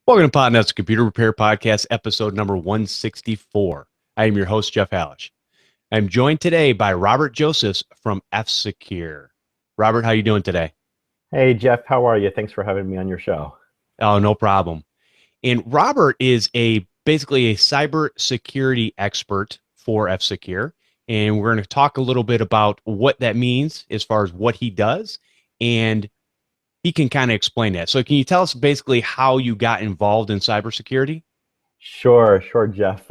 Welcome to Podnutz Computer Repair Podcast, episode number 164. I am your host, Jeff Halash. I'm joined today by Robert Josefs from F-Secure. Robert, how you doing today? Hey, Jeff, how are you? Thanks for having me on your show. Oh, no problem. And Robert is basically a cybersecurity expert for F-Secure. And we're going to talk a little bit about what that means as far as what he does. And he can kind of explain that. So can you tell us basically how you got involved in cybersecurity? Sure, Jeff.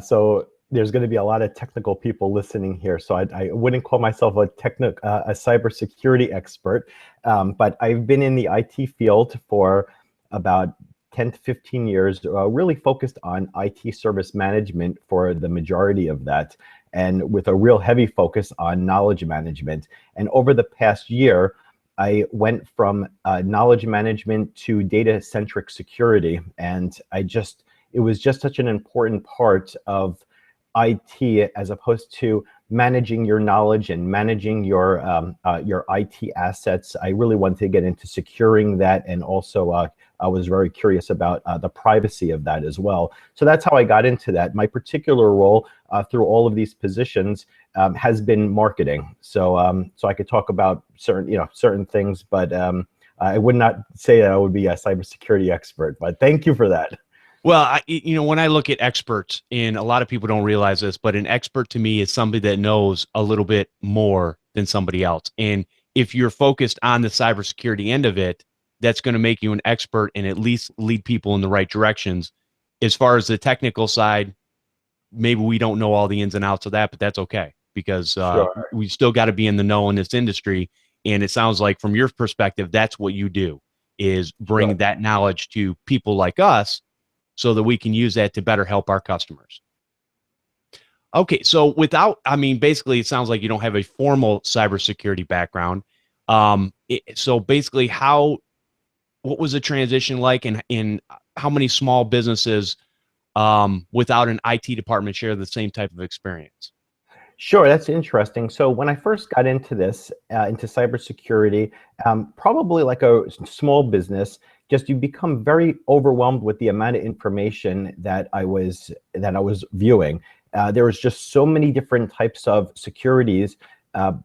So there's going to be a lot of technical people listening here, so I wouldn't call myself a cybersecurity expert, but I've been in the IT field for about 10 to 15 years, really focused on IT service management for the majority of that, and with a real heavy focus on knowledge management. And over the past year, I went from knowledge management to data-centric security, and it was just such an important part of IT as opposed to managing your knowledge and managing your IT assets. I really wanted to get into securing that, and also I was very curious about the privacy of that as well. So that's how I got into that. My particular role through all of these positions has been marketing. So I could talk about certain things, but I would not say that I would be a cybersecurity expert. But thank you for that. Well, when I look at experts, and a lot of people don't realize this, but an expert to me is somebody that knows a little bit more than somebody else. And if you're focused on the cybersecurity end of it, that's going to make you an expert and at least lead people in the right directions. As far as the technical side, maybe we don't know all the ins and outs of that, but that's okay, because Sure. we still got to be in the know in this industry. And it sounds like from your perspective, that's what you do, is bring Sure. that knowledge to people like us so that we can use that to better help our customers. Okay, so basically, it sounds like you don't have a formal cybersecurity background. So basically, what was the transition like, and how many small businesses without an IT department share the same type of experience? Sure, that's interesting. So when I first got into this, into cybersecurity, probably like a small business, just you become very overwhelmed with the amount of information that I was viewing. There was just so many different types of securities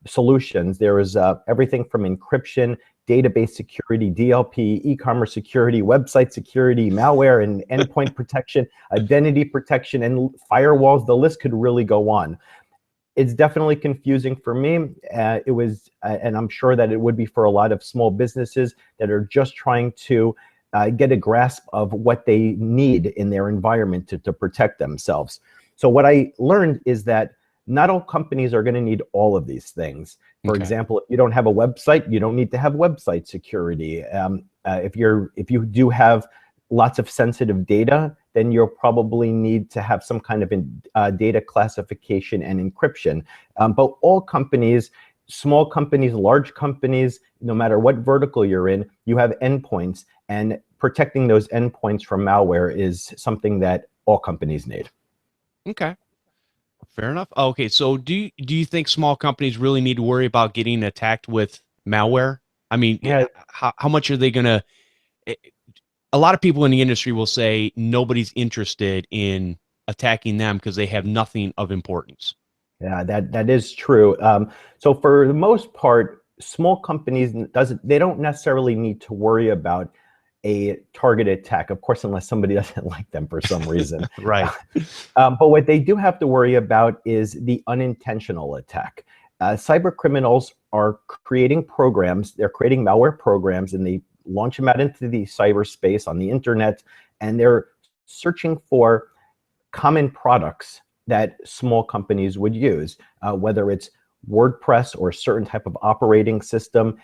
solutions. There was everything from encryption, database security, DLP, e-commerce security, website security, malware and endpoint protection, identity protection, and firewalls. The list could really go on. It's definitely confusing for me. It was, and I'm sure that it would be for a lot of small businesses that are just trying to get a grasp of what they need in their environment to protect themselves. So what I learned is that not all companies are going to need all of these things. For Okay. example, if you don't have a website, you don't need to have website security. If you do have lots of sensitive data, then you'll probably need to have some kind of data classification and encryption. But all companies, small companies, large companies, no matter what vertical you're in, you have endpoints, and protecting those endpoints from malware is something that all companies need. Okay. Fair enough. Okay, so do you think small companies really need to worry about getting attacked with malware? I mean, Yeah, how much are they going to? A lot of people in the industry will say nobody's interested in attacking them because they have nothing of importance. yeah, that is true. So for the most part, small companies they don't necessarily need to worry about a targeted attack, of course, unless somebody doesn't like them for some reason. Right. But what they do have to worry about is the unintentional attack. Cyber criminals are creating programs, they're creating malware programs, and they launch them out into the cyberspace on the internet, and they're searching for common products that small companies would use, whether it's WordPress or a certain type of operating system,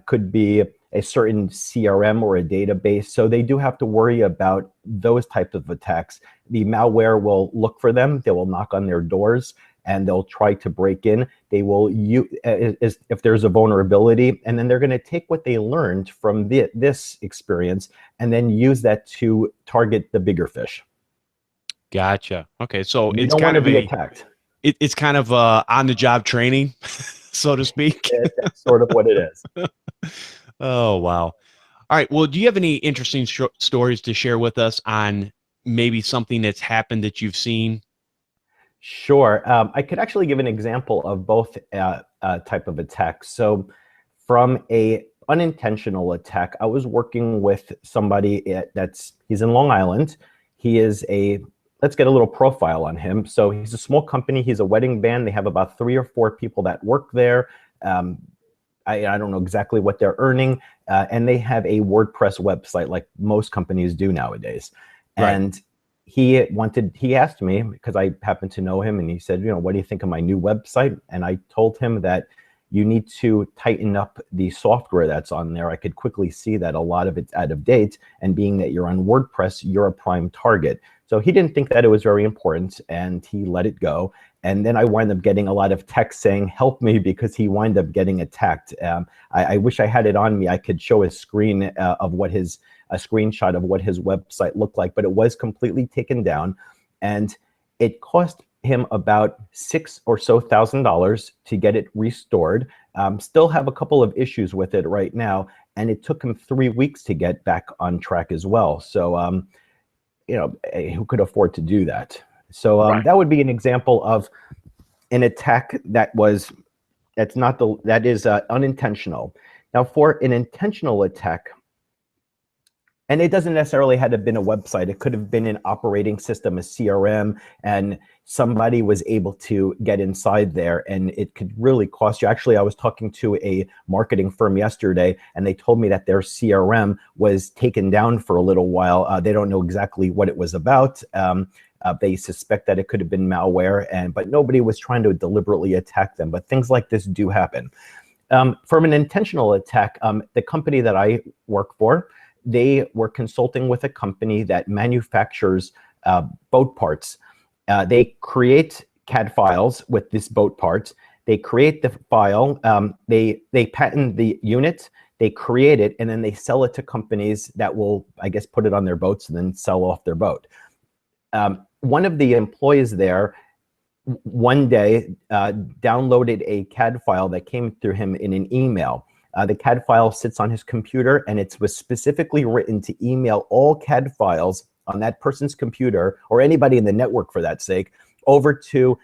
could be a certain CRM or a database. So they do have to worry about those types of attacks. The malware will look for them, they will knock on their doors, and they'll try to break in. They will use, if there's a vulnerability, and then they're going to take what they learned from this experience and then use that to target the bigger fish. Gotcha. Okay, so You don't want to be attacked. it's kind of on the job training, so to speak. That's sort of what it is. Oh, wow. All right. Well, do you have any interesting stories to share with us on maybe something that's happened that you've seen? Sure. I could actually give an example of both type of attacks. So from a unintentional attack, I was working with somebody he's in Long Island. He is let's get a little profile on him. So he's a small company. He's a wedding band. They have about 3 or 4 people that work there. I don't know exactly what they're earning. And they have a WordPress website like most companies do nowadays. Right. And he asked me, because I happen to know him, and he said, what do you think of my new website? And I told him that you need to tighten up the software that's on there. I could quickly see that a lot of it's out of date, and being that you're on WordPress, you're a prime target. So he didn't think that it was very important, and he let it go. And then I wind up getting a lot of text saying, help me, because he wind up getting attacked. I wish I had it on me. I could show a screenshot of what his website looked like, but it was completely taken down. And it cost him about $6,000 or so to get it restored. Still have a couple of issues with it right now. And it took him 3 weeks to get back on track as well. So, who could afford to do that? So Right. that would be an example of an attack that is unintentional. Now, for an intentional attack, and it doesn't necessarily have to have been a website. It could have been an operating system, a CRM, and somebody was able to get inside there, and it could really cost you. Actually, I was talking to a marketing firm yesterday, and they told me that their CRM was taken down for a little while. They don't know exactly what it was about. They suspect that it could have been malware, but nobody was trying to deliberately attack them. But things like this do happen. From an intentional attack, the company that I work for, they were consulting with a company that manufactures boat parts. They create CAD files with this boat parts. They create the file. They patent the unit. They create it, and then they sell it to companies that will, I guess, put it on their boats and then sell off their boat. One of the employees there one day downloaded a CAD file that came through him in an email. The CAD file sits on his computer, and it was specifically written to email all CAD files on that person's computer, or anybody in the network for that sake, over to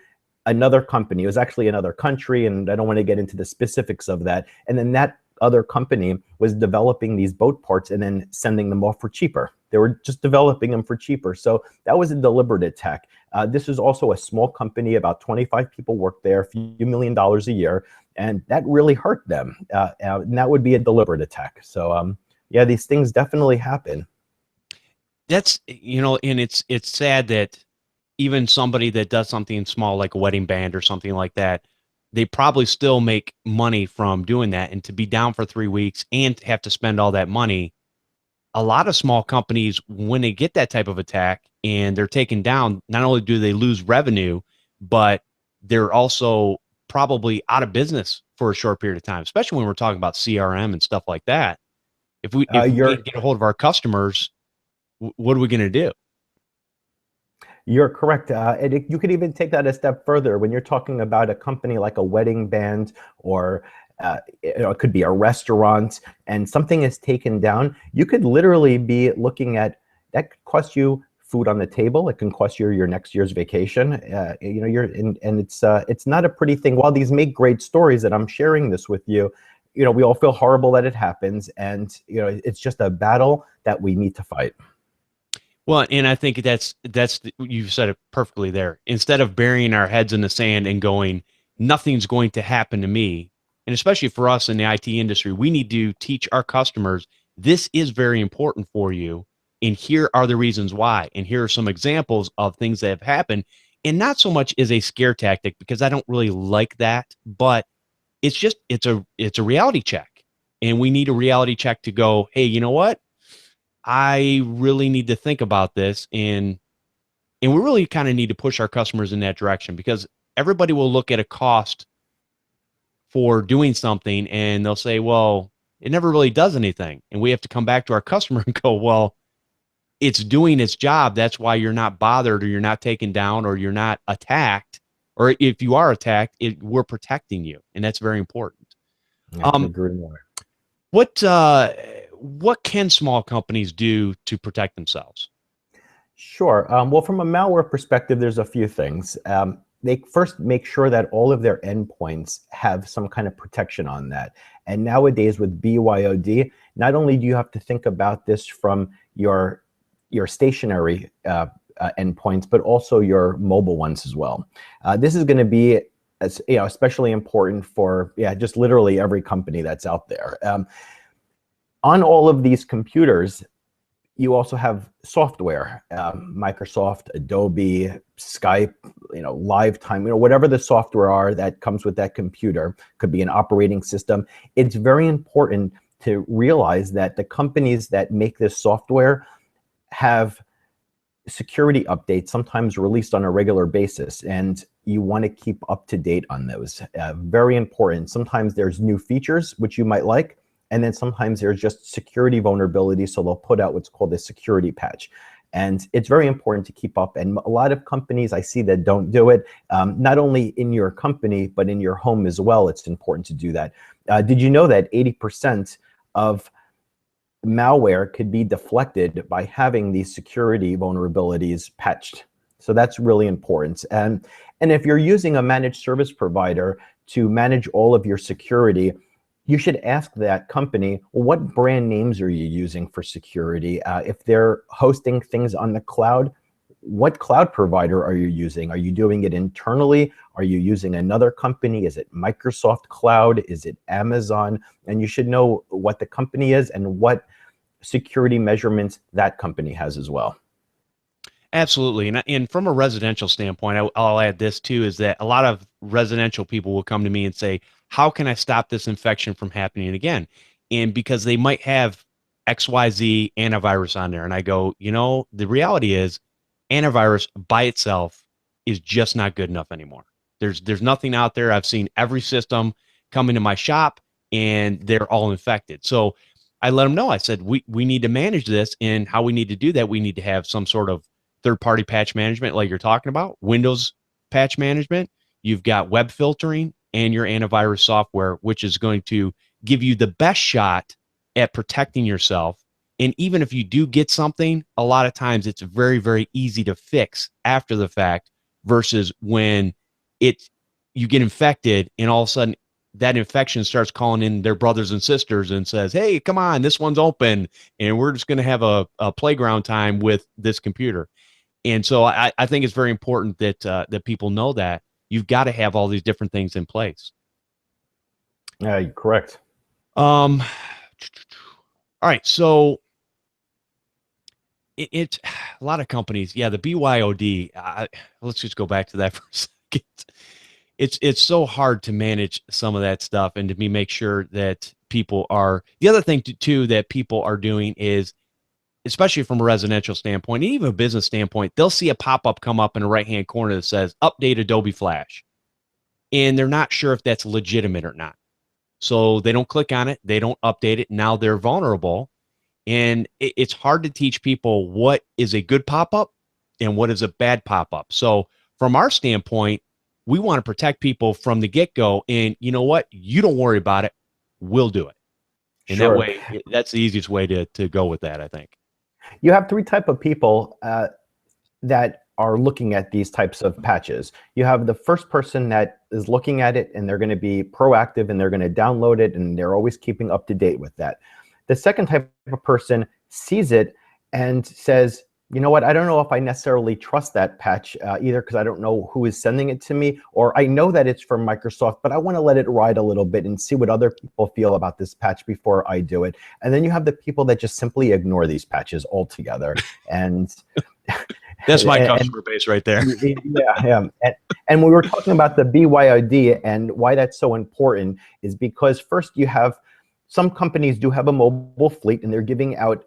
another company. It was actually another country, and I don't want to get into the specifics of that. And then that other company was developing these boat parts and then sending them off for cheaper. They were just developing them for cheaper. So that was a deliberate attack. This is also a small company. About 25 people work there, a few $1 million a year. And that really hurt them. And that would be a deliberate attack. So yeah, these things definitely happen. That's, and it's sad that even somebody that does something small like a wedding band or something like that, they probably still make money from doing that. And to be down for 3 weeks and have to spend all that money, a lot of small companies, when they get that type of attack and they're taken down, not only do they lose revenue, but they're also probably out of business for a short period of time, especially when we're talking about CRM and stuff like that. If we can't get a hold of our customers, what are we going to do? You're correct. You could even take that a step further when you're talking about a company like a wedding band, or it could be a restaurant, and something is taken down. You could literally be looking at that could cost you food on the table. It can cost you your next year's vacation. And it's not a pretty thing. While these make great stories that I'm sharing this with you, we all feel horrible that it happens, and it's just a battle that we need to fight. Well, and I think you said it perfectly there. Instead of burying our heads in the sand and going, nothing's going to happen to me, and especially for us in the IT industry, we need to teach our customers, this is very important for you, and here are the reasons why, and here are some examples of things that have happened, and not so much as a scare tactic, because I don't really like that, but it's a reality check, and we need a reality check to go, hey, you know what? I really need to think about this, and we really kind of need to push our customers in that direction, because everybody will look at a cost for doing something and they'll say, well, it never really does anything. And we have to come back to our customer and go, well, it's doing its job. That's why you're not bothered, or you're not taken down, or you're not attacked. Or if you are attacked, we're protecting you. And that's very important. I could agree more. What what can small companies do to protect themselves? Sure. Well, from a malware perspective, there's a few things. They first make sure that all of their endpoints have some kind of protection on that. And nowadays with BYOD, not only do you have to think about this from your stationary endpoints, but also your mobile ones as well. This is going to be, as you know, especially important for just literally every company that's out there. On all of these computers, you also have software, Microsoft, Adobe, Skype, Lifetime, whatever the software are that comes with that computer, could be an operating system. It's very important to realize that the companies that make this software have security updates sometimes released on a regular basis, and you want to keep up to date on those. Very important. Sometimes there's new features which you might like, and then sometimes there's just security vulnerability, so they'll put out what's called a security patch. And it's very important to keep up. And a lot of companies I see that don't do it, not only in your company, but in your home as well, it's important to do that. Did you know that 80% of malware could be deflected by having these security vulnerabilities patched? So that's really important. And if you're using a managed service provider to manage all of your security, you should ask that company, well, what brand names are you using for security? If they're hosting things on the cloud, what cloud provider are you using? Are you doing it internally? Are you using another company? Is it Microsoft Cloud? Is it Amazon? And you should know what the company is and what security measurements that company has as well. Absolutely. And from a residential standpoint, I'll add this too, is that a lot of residential people will come to me and say, how can I stop this infection from happening again? And because they might have XYZ antivirus on there. And I go, the reality is antivirus by itself is just not good enough anymore. There's nothing out there. I've seen every system come into my shop and they're all infected. So I let them know. I said, we need to manage this, and how we need to do that, we need to have some sort of third-party patch management like you're talking about, Windows patch management. You've got web filtering and your antivirus software, which is going to give you the best shot at protecting yourself. And even if you do get something, a lot of times it's very, very easy to fix after the fact versus when you get infected and all of a sudden that infection starts calling in their brothers and sisters and says, hey, come on, this one's open and we're just going to have a playground time with this computer. And so I think it's very important that people know that you've got to have all these different things in place. Yeah, you're correct. All right. So it's a lot of companies. Yeah. The BYOD, let's just go back to that for a second. It's so hard to manage some of that stuff and to make sure that people are, the other thing too, that people are doing is, especially from a residential standpoint, and even a business standpoint, they'll see a pop-up come up in the right-hand corner that says update Adobe Flash. And they're not sure if that's legitimate or not. So they don't click on it. They don't update it. Now they're vulnerable. And it's hard to teach people what is a good pop-up and what is a bad pop-up. So from our standpoint, we want to protect people from the get-go. And you know what? You don't worry about it. We'll do it. And Sure. that way, that's the easiest way to go with that, I think. You have three types of people that are looking at these types of patches. You have the first person that is looking at it and they're going to be proactive and they're going to download it and they're always keeping up to date with that. The second type of person sees it and says, you know what, I don't know if I necessarily trust that patch either because I don't know who is sending it to me, or I know that it's from Microsoft, but I want to let it ride a little bit and see what other people feel about this patch before I do it. And then you have the people that just simply ignore these patches altogether. And that's my customer base right there. Yeah. And we were talking about the BYOD, and why that's so important is because first you have, some companies do have a mobile fleet and they're giving out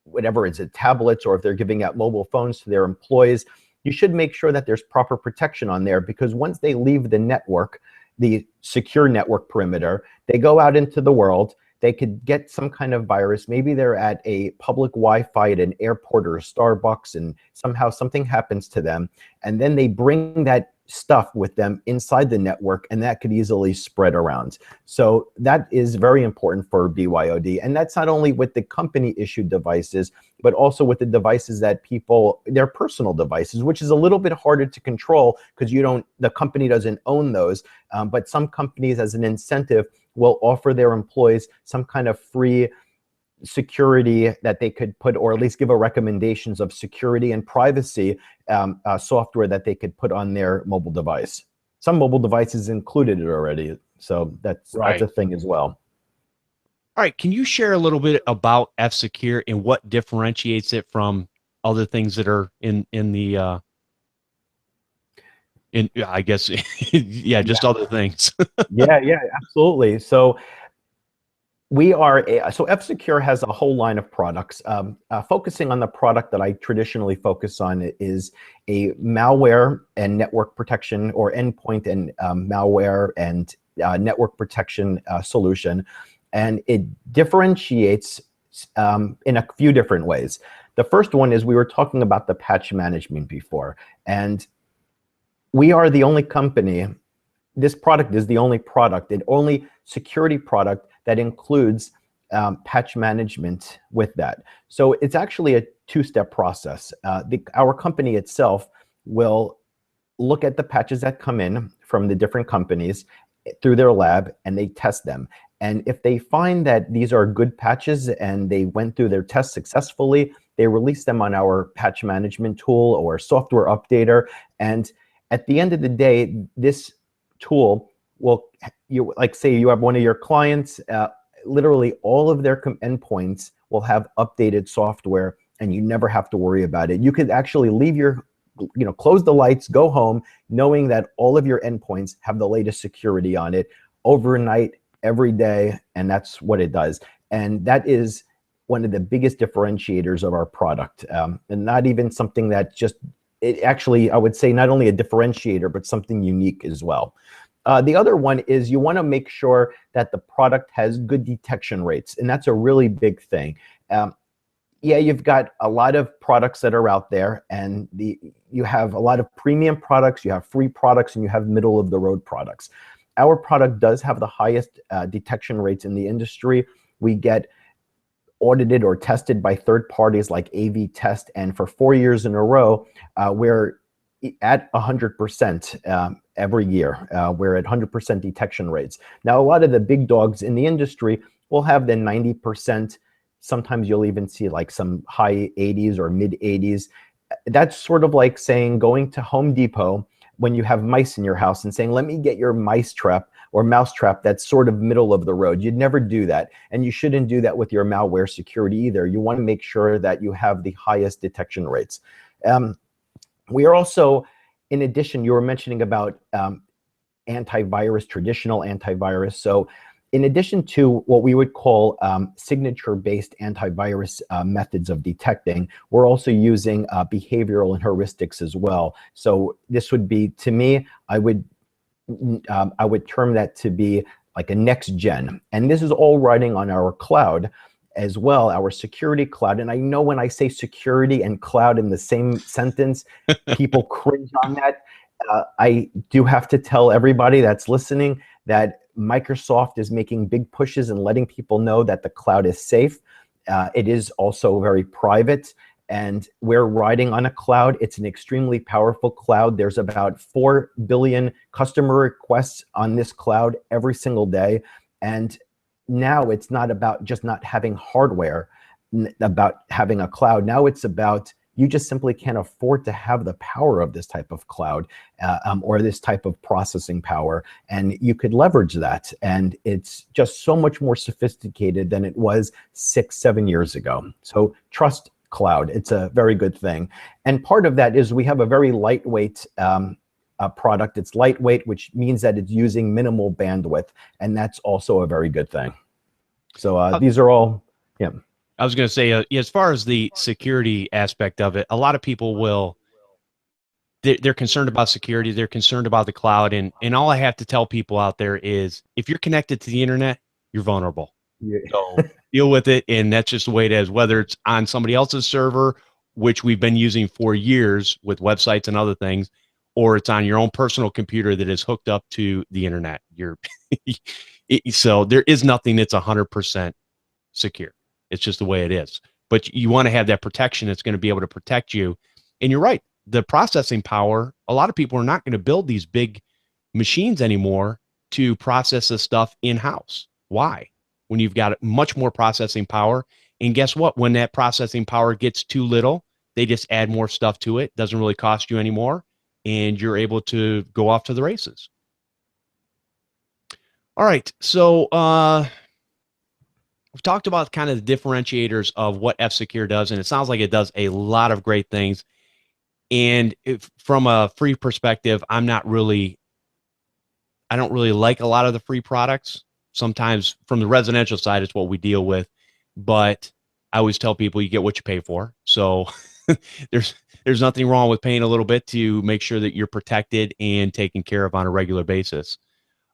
whatever it's tablets, or if they're giving out mobile phones to their employees, you should make sure that there's proper protection on there, because once they leave the network, the secure network perimeter, they go out into the world, they could get some kind of virus. Maybe they're at a public Wi-Fi at an airport or a Starbucks and somehow something happens to them. And then they bring that stuff with them inside the network, and that could easily spread around. So that is very important for BYOD. And that's not only with the company issued devices, but also with the devices that people, their personal devices, which is a little bit harder to control because the company doesn't own those. But some companies, as an incentive, will offer their employees some kind of free security that they could put, or at least give a recommendations of security and privacy software that they could put on their mobile device. Some mobile devices included it already, so that's a thing as well. All right, can you share a little bit about F-Secure and what differentiates it from other things that are in the I guess just other things? yeah, absolutely. So we are so F-Secure has a whole line of products. Focusing on the product that I traditionally focus on is a malware and network protection, or endpoint and malware and network protection solution. And it differentiates in a few different ways. The first one is, we were talking about the patch management before, and we are the only company, this product is the only product, the only security product that includes patch management with that. So it's actually a two-step process. Our company itself will look at the patches that come in from the different companies through their lab, and they test them. And if they find that these are good patches and they went through their tests successfully, they release them on our patch management tool or software updater. And at the end of the day, this tool will, like say you have one of your clients, literally all of their endpoints will have updated software, and you never have to worry about it. You could actually leave close the lights, go home, knowing that all of your endpoints have the latest security on it overnight, every day, and that's what it does. And that is one of the biggest differentiators of our product, and not even something that it actually, I would say, not only a differentiator, but something unique as well. The other one is, you want to make sure that the product has good detection rates, and that's a really big thing. Yeah, you've got a lot of products that are out there, and you have a lot of premium products, you have free products, and you have middle of the road products. Our product does have the highest detection rates in the industry. We get audited or tested by third parties like AV Test, and for 4 years in a row, we're at 100% every year. We're at 100% detection rates. Now, a lot of the big dogs in the industry will have the 90%. Sometimes you'll even see like some high 80s or mid 80s. That's sort of like saying going to Home Depot when you have mice in your house and saying, let me get your mice trap or mouse trap that's sort of middle of the road. You'd never do that. And you shouldn't do that with your malware security either. You want to make sure that you have the highest detection rates. We are also, in addition, you were mentioning about antivirus, traditional antivirus. So in addition to what we would call signature-based antivirus methods of detecting, we're also using behavioral and heuristics as well. So this would be, to me, I would term that to be like a next gen. And this is all running on our cloud as well, our security cloud. And I know when I say security and cloud in the same sentence, people cringe on that. I do have to tell everybody that's listening that Microsoft is making big pushes and letting people know that the cloud is safe. It is also very private, and we're riding on a cloud. It's an extremely powerful cloud. There's about 4 billion customer requests on this cloud every single day. And now it's not about just not having hardware, about having a cloud. Now it's about, you just simply can't afford to have the power of this type of cloud or this type of processing power. And you could leverage that. And it's just so much more sophisticated than it was 6-7 years ago. So trust cloud. It's a very good thing. And part of that is we have a very lightweight product. It's lightweight, which means that it's using minimal bandwidth. And that's also a very good thing. So these are all, yeah. I was going to say, as far as the security aspect of it, a lot of people they're concerned about security. They're concerned about the cloud. And all I have to tell people out there is, if you're connected to the internet, you're vulnerable. Yeah. So deal with it. And that's just the way it is, whether it's on somebody else's server, which we've been using for years with websites and other things, or it's on your own personal computer that is hooked up to the internet. So there is nothing that's 100% secure. It's just the way it is. But you want to have that protection that's going to be able to protect you. And you're right. The processing power, a lot of people are not going to build these big machines anymore to process this stuff in-house. Why? When you've got much more processing power. And guess what? When that processing power gets too little, they just add more stuff to it. Doesn't really cost you anymore. And you're able to go off to the races. All right. So we've talked about kind of the differentiators of what F-Secure does. And it sounds like it does a lot of great things. And from a free perspective, I don't really like a lot of the free products. Sometimes from the residential side, it's what we deal with. But I always tell people you get what you pay for. So there's nothing wrong with paying a little bit to make sure that you're protected and taken care of on a regular basis.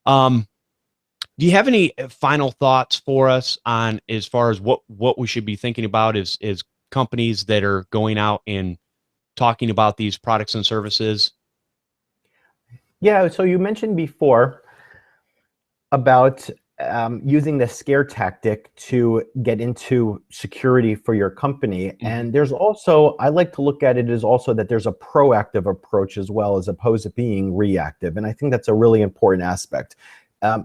Do you have any final thoughts for us on as far as what we should be thinking about as companies that are going out and talking about these products and services? Yeah, so you mentioned before about using the scare tactic to get into security for your company. Mm-hmm. And there's also, I like to look at it as also that there's a proactive approach as well, as opposed to being reactive. And I think that's a really important aspect.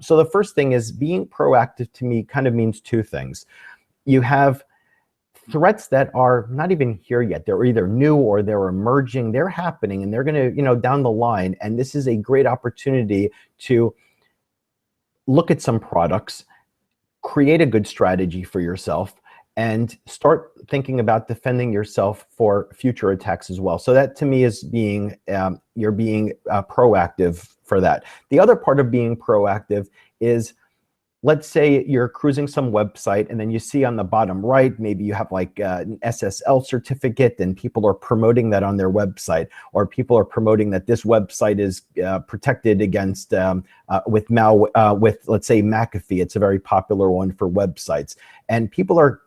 So the first thing is being proactive to me kind of means two things. You have threats that are not even here yet. They're either new or they're emerging, they're happening, and they're going to, down the line. And this is a great opportunity to look at some products, create a good strategy for yourself, and start thinking about defending yourself for future attacks as well. So that to me is you're being proactive for that. The other part of being proactive is, let's say you're cruising some website and then you see on the bottom right, maybe you have like an SSL certificate and people are promoting that on their website, or people are promoting that this website is protected against with let's say McAfee. It's a very popular one for websites, and people are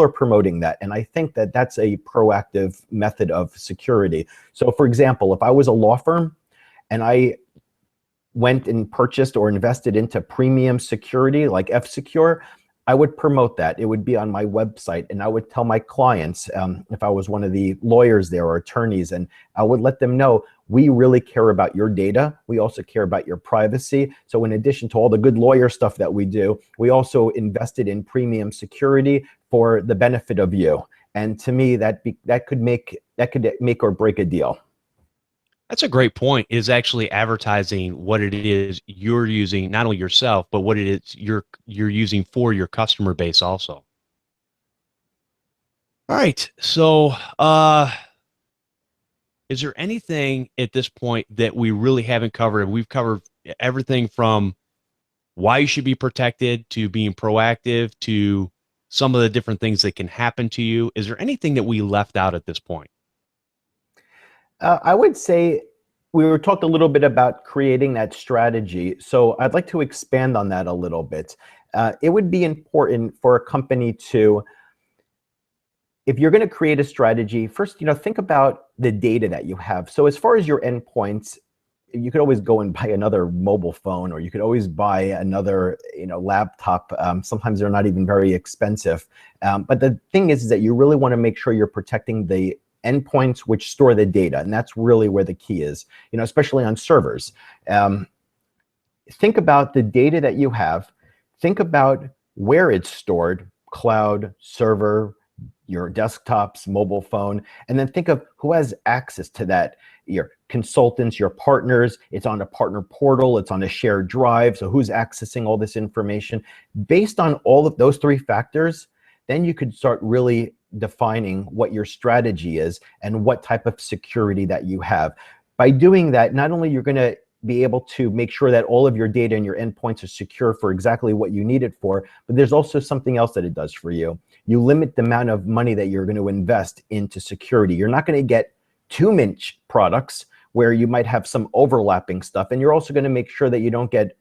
promoting that. And I think that that's a proactive method of security. So for example, if I was a law firm and I went and purchased or invested into premium security like F-Secure, I would promote that. It would be on my website, and I would tell my clients, if I was one of the lawyers there or attorneys, and I would let them know, we really care about your data. We also care about your privacy. So in addition to all the good lawyer stuff that we do, we also invested in premium security for the benefit of you. And to me, that could make or break a deal. That's a great point, is actually advertising what it is you're using, not only yourself, but what it is you're using for your customer base also. All right. So is there anything at this point that we really haven't covered? We've covered everything from why you should be protected to being proactive to some of the different things that can happen to you. Is there anything that we left out at this point? I would say we talked a little bit about creating that strategy. So I'd like to expand on that a little bit. It would be important for a company to, if you're going to create a strategy, first, think about the data that you have. So as far as your endpoints, you could always go and buy another mobile phone, or you could always buy another, laptop. Sometimes they're not even very expensive. But the thing is that you really want to make sure you're protecting the endpoints which store the data, and that's really where the key is. Especially on servers. Think about the data that you have. Think about where it's stored: cloud, server, your desktops, mobile phone, and then think of who has access to that. Your consultants, your partners. It's on a partner portal. It's on a shared drive. So who's accessing all this information? Based on all of those three factors, then you could start really defining what your strategy is and what type of security that you have. By doing that, not only you're going to be able to make sure that all of your data and your endpoints are secure for exactly what you need it for, but there's also something else that it does for you. You limit the amount of money that you're going to invest into security. You're not going to get too many products where you might have some overlapping stuff, and you're also going to make sure that you don't get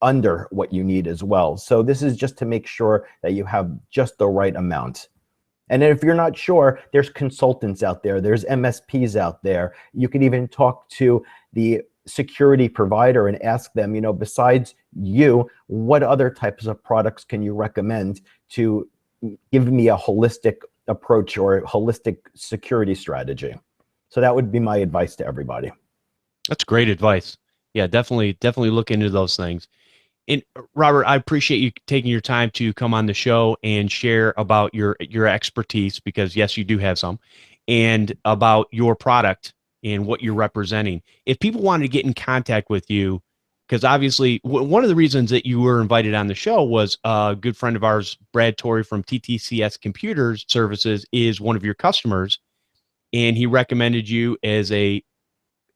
under what you need as well. So this is just to make sure that you have just the right amount. And if you're not sure, there's consultants out there, there's MSPs out there. You can even talk to the security provider and ask them, you know, besides you, what other types of products can you recommend to give me a holistic approach or a holistic security strategy? So that would be my advice to everybody. That's great advice. Yeah, definitely look into those things. And Robert, I appreciate you taking your time to come on the show and share about your expertise, because yes, you do have some, and about your product and what you're representing. If people wanted to get in contact with you, because obviously one of the reasons that you were invited on the show was a good friend of ours, Brad Torrey from TTCS Computer Services, is one of your customers, and he recommended you as an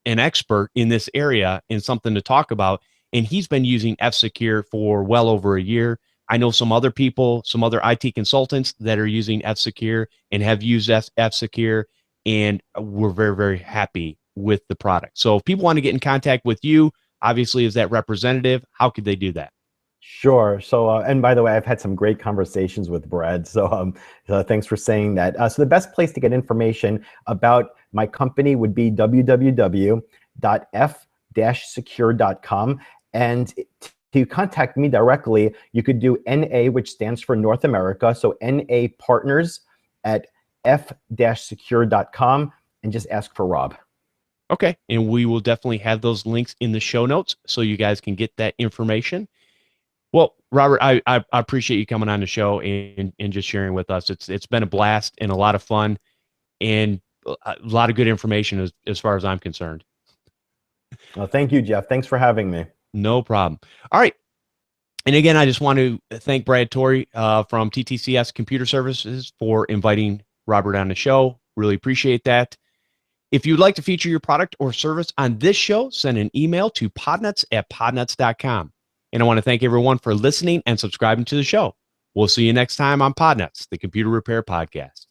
expert in this area and something to talk about. And he's been using F-Secure for well over a year. I know some other people, some other IT consultants that are using F-Secure and have used F-Secure, and we're very, very happy with the product. So if people want to get in contact with you, obviously as that representative, how could they do that? Sure. So, and by the way, I've had some great conversations with Brad. So thanks for saying that. So the best place to get information about my company would be www.f-secure.com. And to contact me directly, you could do NA, which stands for North America. So napartners at f-secure.com, and just ask for Rob. Okay. And we will definitely have those links in the show notes so you guys can get that information. Well, Robert, I appreciate you coming on the show and just sharing with us. It's been a blast and a lot of fun and a lot of good information as far as I'm concerned. Well, thank you, Jeff. Thanks for having me. No problem. All right. And again, I just want to thank Brad Torrey from TTCS Computer Services for inviting Robert on the show. Really appreciate that. If you'd like to feature your product or service on this show, send an email to podnutz@podnutz.com. And I want to thank everyone for listening and subscribing to the show. We'll see you next time on Podnutz, the Computer Repair Podcast.